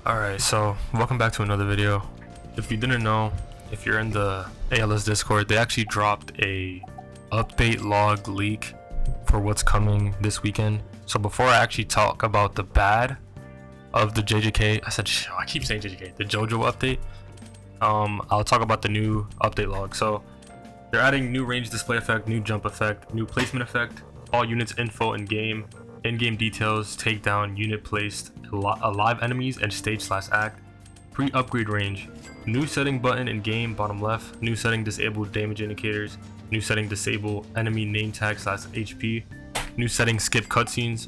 Alright, so welcome back to another video. If you didn't know, if you're in the ALS Discord, they actually dropped a update log leak for what's coming this weekend. So before I actually talk about the bad of the I keep saying JJK, the JoJo update, I'll talk about the new update log. So they're adding new range display effect, new jump effect, new placement effect, all units info in-game details, takedown, unit placed, alive enemies, and stage/act, pre-upgrade range, new setting button in game bottom left, new setting disable damage indicators, new setting disable enemy name tag/HP, new setting skip cutscenes,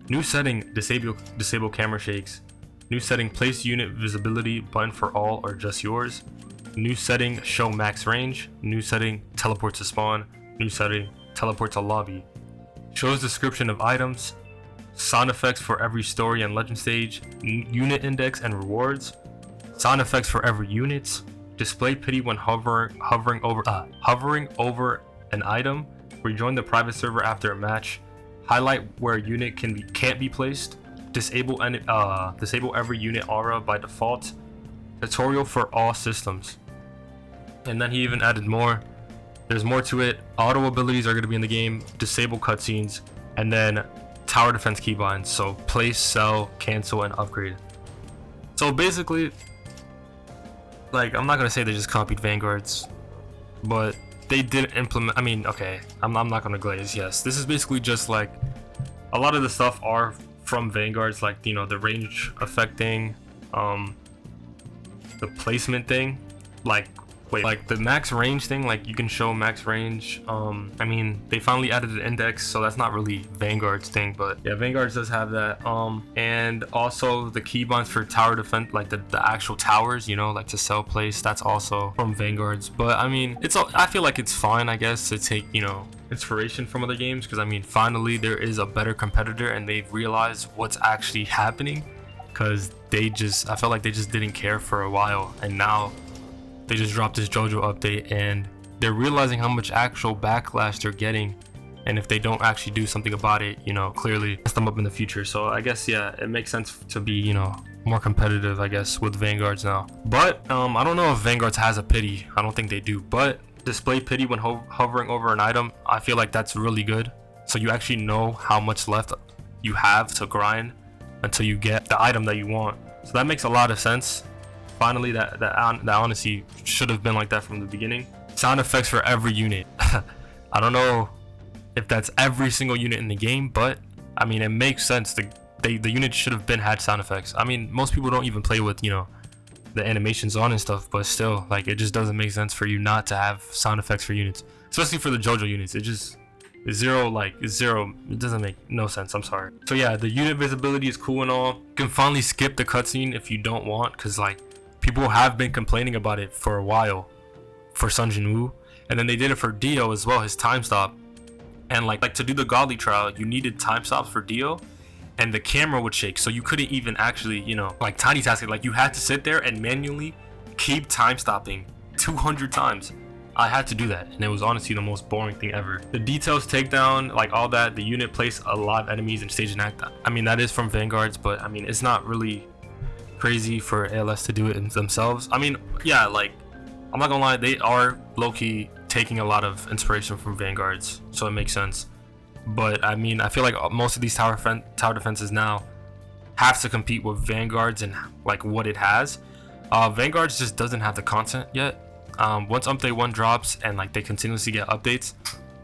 new setting disable camera shakes, new setting place unit visibility button for all or just yours, new setting show max range, new setting teleport to spawn, new setting teleport to lobby, shows description of items, sound effects for every story and legend stage, unit index and rewards, sound effects for every unit, display pity when hovering over an item, rejoin the private server after a match, highlight where a unit can't be placed, disable every unit aura by default, tutorial for all systems. And then he even added more. There's more to it. Auto abilities are going to be in the game, disable cutscenes, and then tower defense keybinds. So place, sell, cancel, and upgrade. So basically, like, I'm not going to say they just copied Vanguard's, but they did implement. I mean, okay, I'm not going to glaze. Yes, this is basically just like a lot of the stuff are from Vanguard's, like, you know, the range affecting, the placement thing, like the max range thing, like you can show max range. I mean, they finally added an index, so that's not really Vanguard's thing, but yeah, Vanguard does have that. And also the keybinds for tower defense, like the actual towers, you know, like to sell place, that's also from Vanguard's. But I mean, I feel like it's fine, I guess, to take, you know, inspiration from other games, because I mean, finally there is a better competitor and they've realized what's actually happening, because I felt like they just didn't care for a while, and now they just dropped this JoJo update and they're realizing how much actual backlash they're getting, and if they don't actually do something about it, you know, clearly mess them up in the future. So I guess, yeah, it makes sense to be, you know, more competitive, I guess, with Vanguard's now. But I don't know if Vanguard's has a pity. I don't think they do, but display pity when hovering over an item, I feel like that's really good, so you actually know how much left you have to grind until you get the item that you want. So that makes a lot of sense. Finally, that honestly should have been like that from the beginning. Sound effects for every unit. I don't know if that's every single unit in the game, but I mean, it makes sense. The unit should have had sound effects. I mean, most people don't even play with, you know, the animations on and stuff, but still, like, it just doesn't make sense for you not to have sound effects for units, especially for the JoJo units. It just zero. It doesn't make no sense. I'm sorry. So yeah, the unit visibility is cool and all. You can finally skip the cutscene if you don't want, because like, people have been complaining about it for a while for Sun Jinwoo, and then they did it for Dio as well, his time stop. And like to do the godly trial, you needed time stops for Dio, and the camera would shake, so you couldn't even actually, you know, like tiny task it. Like, you had to sit there and manually keep time stopping 200 times. I had to do that, and it was honestly the most boring thing ever. The details, takedown, like all that, the unit place alive enemies and stage and act, I mean, that is from Vanguard's, but I mean, it's not really crazy for ALS to do it themselves. I mean, yeah, like, I'm not gonna lie, they are low-key taking a lot of inspiration from Vanguard's, so it makes sense. But I mean, I feel like most of these tower defenses now have to compete with Vanguard's and like what it has. Vanguard's just doesn't have the content yet. Once update 1 drops and like they continuously get updates,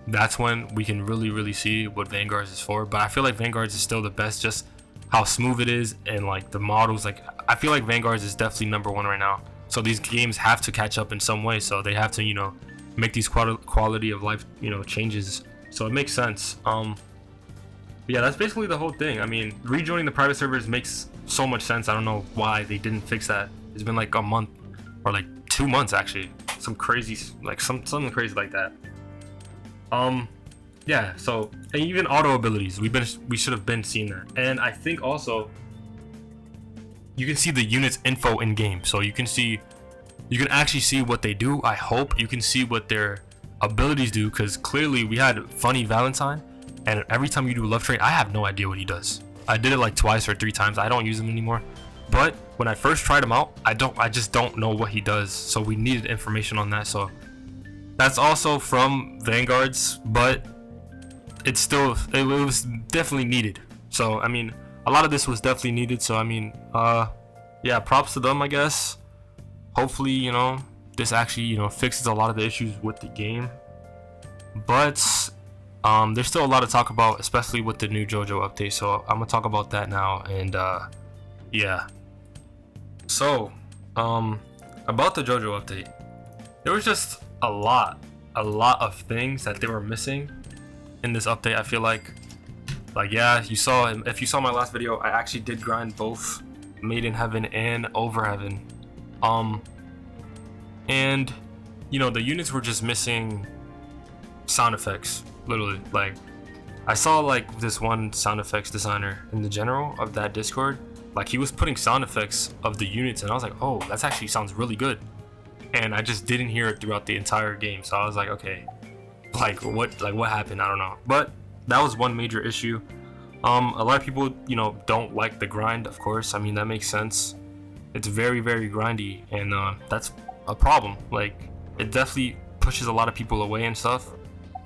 that's when we can really see what Vanguard's is for. But I feel like Vanguard's is still the best, just how smooth it is, and like the models. Like, I feel like Vanguard's is definitely #1 right now. So these games have to catch up in some way, so they have to, you know, make these quality of life, you know, changes. So it makes sense. Yeah, that's basically the whole thing. I mean, rejoining the private servers makes so much sense. I don't know why they didn't fix that. It's been like a month, or like 2 months actually. Some crazy, like something crazy like that. Yeah, so, and even auto abilities, we should have been seeing that. And I think also you can see the units info in game, so you can actually see what they do. I hope you can see what their abilities do, because clearly we had Funny Valentine, and every time you do love train, I have no idea what he does. I did it like twice or 3 times. I don't use him anymore, But when I first tried him out, I just don't know what he does. So we needed information on that. So that's also from Vanguards, but it was definitely needed. So I mean, a lot of this was definitely needed. So I mean, yeah, props to them, I guess. Hopefully, you know, this actually, you know, fixes a lot of the issues with the game. But there's still a lot to talk about, especially with the new JoJo update. So I'm gonna talk about that now. And yeah. So about the JoJo update, there was just a lot of things that they were missing in this update. I feel like yeah, if you saw my last video, I actually did grind both Made in Heaven and Over Heaven. And you know, the units were just missing sound effects, literally. Like, I saw like this one sound effects designer in the general of that Discord, like he was putting sound effects of the units, and I was like, oh, that's actually sounds really good. And I just didn't hear it throughout the entire game, so I was like, okay, what happened? I don't know. But that was one major issue. A lot of people, you know, don't like the grind, of course. I mean, that makes sense. It's very, very grindy, and that's a problem. Like, it definitely pushes a lot of people away and stuff.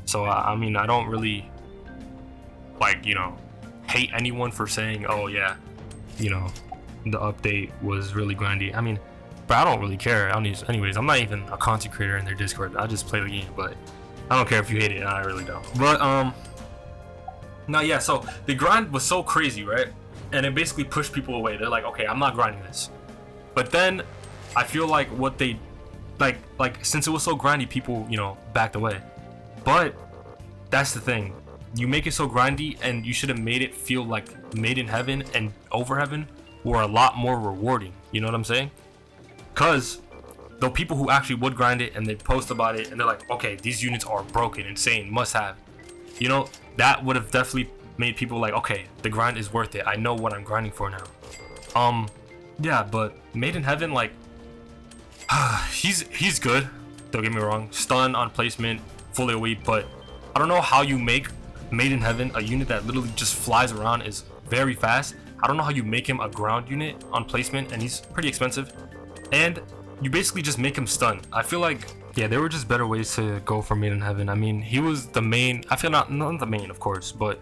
So I mean, I don't really, like, you know, hate anyone for saying, oh yeah, you know, the update was really grindy. I mean, but I don't really care. Anyways, I'm not even a content creator in their Discord. I just play the game, but I don't care if you hate it. I really don't. But no, yeah. So the grind was so crazy, right? And it basically pushed people away. They're like, okay, I'm not grinding this. But then I feel like what they like since it was so grindy, people, you know, backed away. But that's the thing. You make it so grindy, and you should have made it feel like Made in Heaven and Over Heaven were a lot more rewarding. You know what I'm saying? Because the people who actually would grind it and they post about it and they're like, okay, these units are broken, insane, must have. You know, that would have definitely made people like, okay, the grind is worth it. I know what I'm grinding for now. Yeah, but Made in Heaven, like, he's good. Don't get me wrong. Stun on placement, fully elite, but I don't know how you make Made in Heaven a unit that literally just flies around, is very fast. I don't know how you make him a ground unit on placement, and he's pretty expensive. And you basically just make him stun. I feel like, yeah, there were just better ways to go for Made in Heaven. I mean, he was the main, I feel not the main, of course, but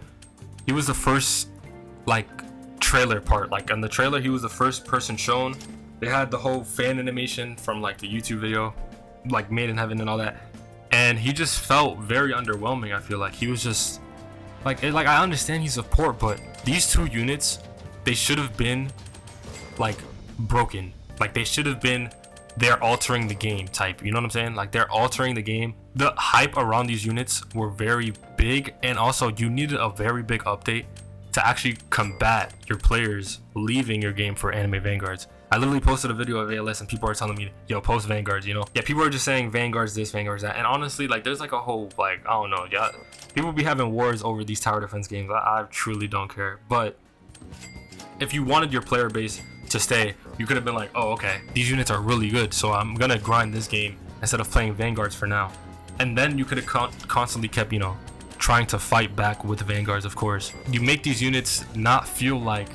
he was the first, like, trailer part. Like, on the trailer, he was the first person shown. They had the whole fan animation from, like, the YouTube video, like, Made in Heaven and all that. And he just felt very underwhelming. I feel like he was just, like, I understand he's a port, but these two units, they should have been, like, broken. Like, they should have been, they're altering the game type, you know what I'm saying? Like, they're altering the game. The hype around these units were very big, and also you needed a very big update to actually combat your players leaving your game for anime Vanguards. I literally posted a video of ALS and people are telling me, yo, post Vanguards, you know? Yeah, people are just saying Vanguards this, Vanguards that. And honestly, like, there's like a whole, like, I don't know, yeah, people be having wars over these tower defense games. I truly don't care. But if you wanted your player base to stay, you could have been like, oh, okay, these units are really good, so I'm gonna grind this game instead of playing Vanguards for now. And then you could have constantly kept, you know, trying to fight back with Vanguards, of course. You make these units not feel like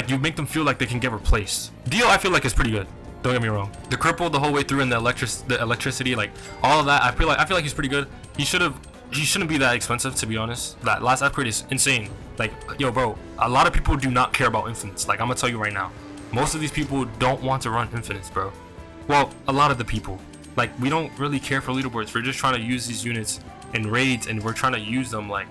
you make them feel like they can get replaced. Dio, I feel like, is pretty good. Don't get me wrong. The cripple the whole way through, and the electricity, like all of that, I feel like he's pretty good. He shouldn't be that expensive, to be honest. That last upgrade is insane. Like, yo, bro, a lot of people do not care about infinites. Like, I'm gonna tell you right now, most of these people don't want to run infinites, bro. Well, a lot of the people, like, we don't really care for leaderboards. We're just trying to use these units in raids, and we're trying to use them, like,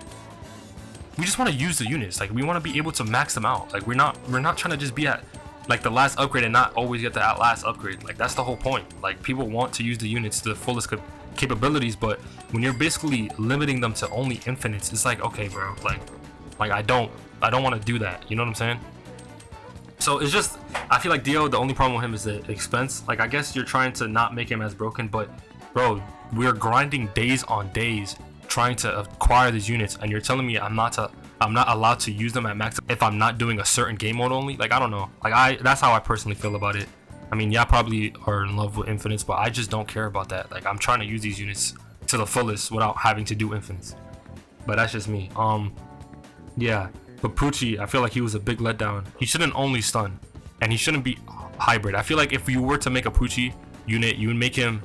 we just want to use the units. Like, we want to be able to max them out. Like, we're not trying to just be at, like, the last upgrade and not always get the last upgrade. Like, that's the whole point. Like, people want to use the units to the fullest capabilities, but when you're basically limiting them to only infinites, it's like, okay, bro, like I don't want to do that. You know what I'm saying? So it's just, I feel like Dio, the only problem with him is the expense. Like, I guess you're trying to not make him as broken, but bro, we're grinding days on days trying to acquire these units, and you're telling me I'm not allowed to use them at max if I'm not doing a certain game mode only. Like, I don't know. Like, that's how I personally feel about it. I mean, yeah, probably are in love with infinites, but I just don't care about that. Like, I'm trying to use these units to the fullest without having to do infinites. But that's just me. Yeah, but Pucci, I feel like he was a big letdown. He shouldn't only stun, and he shouldn't be hybrid. I feel like if you were to make a Poochie unit, you would make him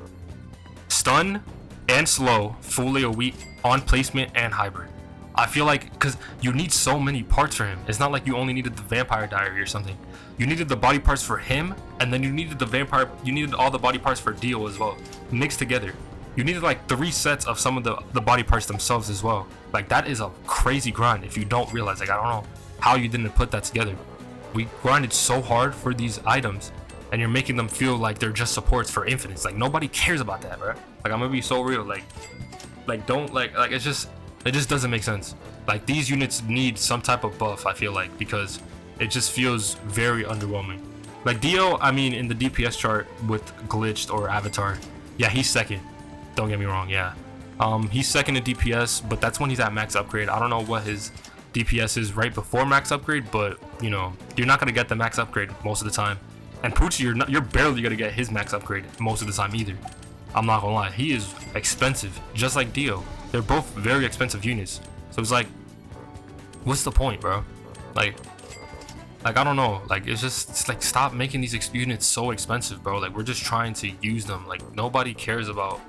stun and slow, fully elite, on placement, and hybrid. I feel like because you need so many parts for him. It's not like you only needed the vampire diary or something. You needed the body parts for him, and then you needed the vampire. You needed all the body parts for Dio as well, mixed together. You needed like 3 sets of some of the body parts themselves as well. Like that is a crazy grind if you don't realize. Like I don't know how you didn't put that together. We grinded so hard for these items, and you're making them feel like they're just supports for infinites. Like nobody cares about that, bro. Like I'm gonna be so real. Like don't like it just doesn't make sense. Like these units need some type of buff, I feel like, because it just feels very underwhelming. Like Dio, I mean, in the DPS chart with glitched or avatar, yeah, he's second. Don't get me wrong, yeah. He's second in DPS, but that's when he's at max upgrade. I don't know what his DPS is right before max upgrade, but you know, you're not gonna get the max upgrade most of the time. And Poochie, you're barely gonna get his max upgrade most of the time either. I'm not gonna lie, he is expensive, just like Dio. They're both very expensive units. So it's like, what's the point, bro? Like I don't know. Like it's like stop making these units so expensive, bro. Like we're just trying to use them. Like nobody cares about.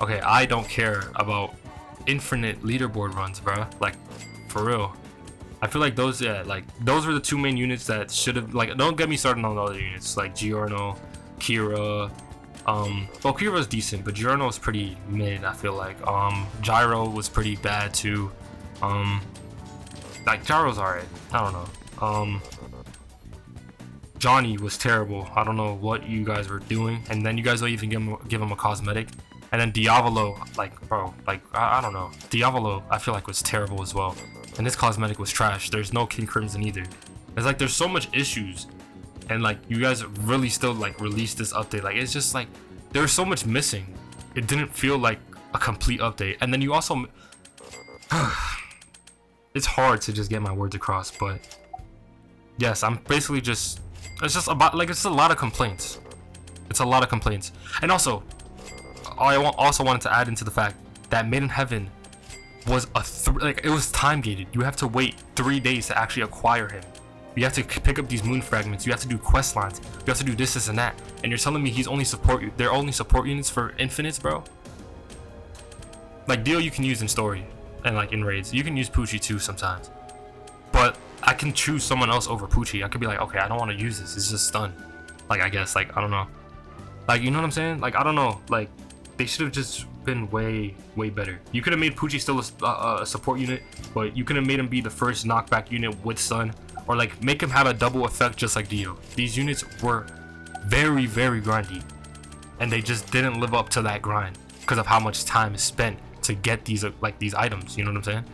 Okay, I don't care about infinite leaderboard runs, bro. Like for real. I feel like those, yeah, like those were the 2 main units that should have. Like don't get me started on the other units like Giorno, Kira. Well, Kira's decent, but Giorno is pretty mid, I feel like. Gyro was pretty bad too. Like Gyro's alright. I don't know. Johnny was terrible. I don't know what you guys were doing, and then you guys don't even give him a cosmetic. And then Diavolo, like bro, like I don't know. Diavolo, I feel like was terrible as well, and his cosmetic was trash. There's no King Crimson either. It's like there's so much issues. And like you guys really still like released this update. Like it's just like there's so much missing. It didn't feel like a complete update. And then you also it's hard to just get my words across, but yes, I'm basically just it's just about like it's a lot of complaints. It's a lot of complaints. And also I also wanted to add into the fact that Made in Heaven was like it was time gated. You have to wait 3 days to actually acquire him. You have to pick up these moon fragments. You have to do quest lines. You have to do this and that. And you're telling me he's only they're only support units for infinites, bro? Like Dio you can use in story and like in raids. You can use Poochie too sometimes. But I can choose someone else over Poochie. I could be like, okay, I don't want to use this. It's just stun. Like I guess, like I don't know. Like you know what I'm saying? Like I don't know. Like they should have just been way better. You could have made Poochie still a support unit, but you could have made him be the first knockback unit with stun. Or like make him have a double effect just like Dio. These units were very grindy, and they just didn't live up to that grind because of how much time is spent to get these like these items. You know what I'm saying?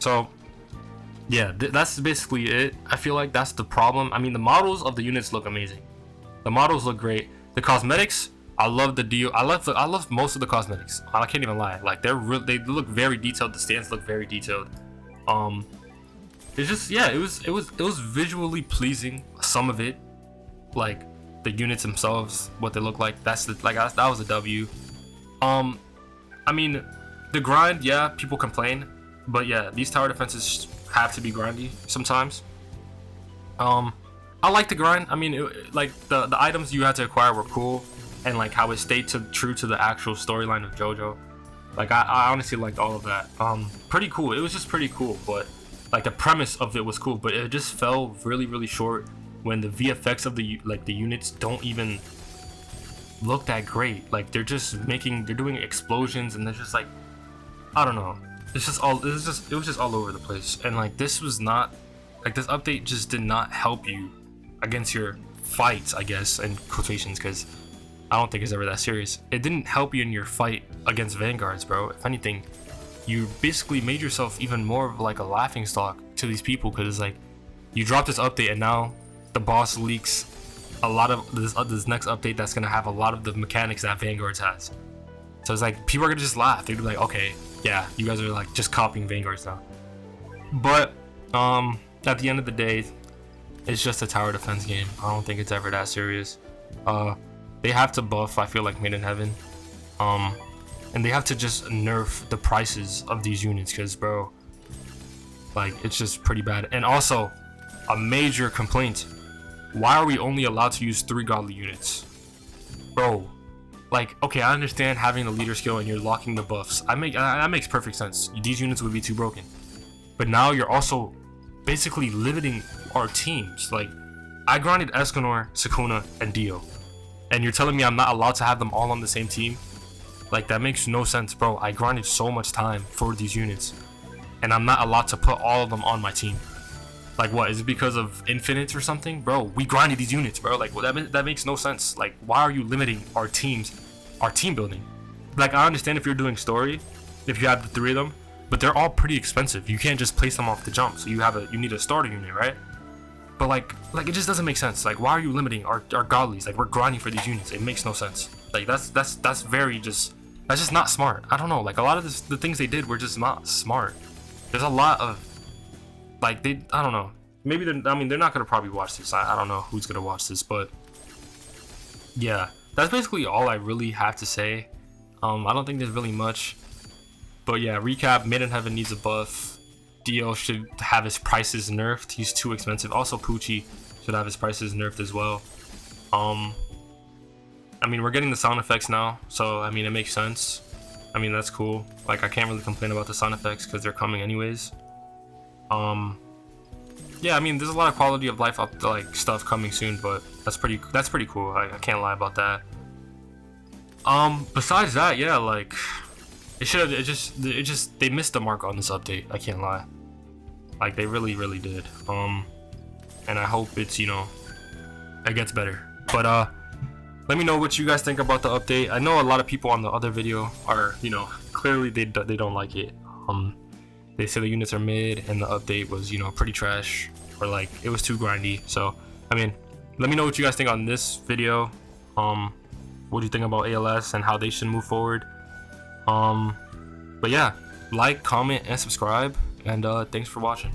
So yeah, that's basically it. I feel like that's the problem. I mean, the models of the units look amazing. The models look great. The cosmetics, I love the Dio. I love most of the cosmetics. I can't even lie. Like they look very detailed. The stands look very detailed. It's just, yeah, it was visually pleasing. Some of it, like the units themselves, what they look like. That was a W. I mean, the grind, yeah, people complain, but yeah, these tower defenses have to be grindy sometimes. I like the grind. I mean, like the items you had to acquire were cool, and like how it stayed true to the actual storyline of JoJo. Like I honestly liked all of that. Pretty cool. It was just pretty cool, but. Like the premise of it was cool, but it just fell really short when the VFX of the units don't even look that great. Like they're doing explosions, and they're just like, I don't know. It was just all over the place. And like this update just did not help you against your fights, I guess, in quotations, because I don't think it's ever that serious. It didn't help you in your fight against vanguards, bro. If anything, you basically made yourself even more of like a laughingstock to these people, because it's like you dropped this update and now the boss leaks a lot of this next update that's gonna have a lot of the mechanics that Vanguards has. So it's like people are gonna just laugh. They're gonna be like, okay, yeah, you guys are like just copying Vanguards now. But at the end of the day, it's just a tower defense game. I don't think it's ever that serious. They have to buff, I feel like, Made in Heaven. And they have to just nerf the prices of these units, because bro, like it's just pretty bad. And also a major complaint, why are we only allowed to use 3 godly units? Bro, like, okay, I understand having the leader skill and you're locking the buffs. That makes perfect sense. These units would be too broken. But now you're also basically limiting our teams. Like, I grinded Escanor, Sukuna, and Dio, and you're telling me I'm not allowed to have them all on the same team? Like, that makes no sense, bro. I grinded so much time for these units, and I'm not allowed to put all of them on my team. Like, what, is it because of Infinite or something? Bro, we grinded these units, bro. Like, well, that makes no sense. Like, why are you limiting our teams, our team building? Like, I understand if you're doing story, if you have the 3 of them, but they're all pretty expensive. You can't just place them off the jump, so you need a starter unit, right? But like it just doesn't make sense. Like, why are you limiting our godlies? Like, we're grinding for these units. It makes no sense. Like, that's just not smart. I don't know. Like, a lot of the things they did were just not smart. There's a lot of, like, I don't know. Maybe they're not gonna probably watch this. I don't know who's gonna watch this, but yeah, that's basically all I really have to say. I don't think there's really much, but yeah, recap: Mid in Heaven needs a buff. Dio should have his prices nerfed. He's too expensive. Also, Poochie should have his prices nerfed as well. I mean, we're getting the sound effects now, so I mean, it makes sense. I mean, that's cool. Like, I can't really complain about the sound effects because they're coming anyways. Yeah, I mean, there's a lot of quality of life like stuff coming soon, but that's pretty cool. I can't lie about that. Besides that, yeah, like, they missed the mark on this update. I can't lie. Like, they really did. And I hope it's, it gets better. But let me know what you guys think about the update. I know a lot of people on the other video are, clearly they don't like it. They say the units are mid and the update was, pretty trash, or like it was too grindy. So, I mean, let me know what you guys think on this video. What do you think about ALS and how they should move forward? But yeah, like, comment, and subscribe, and thanks for watching.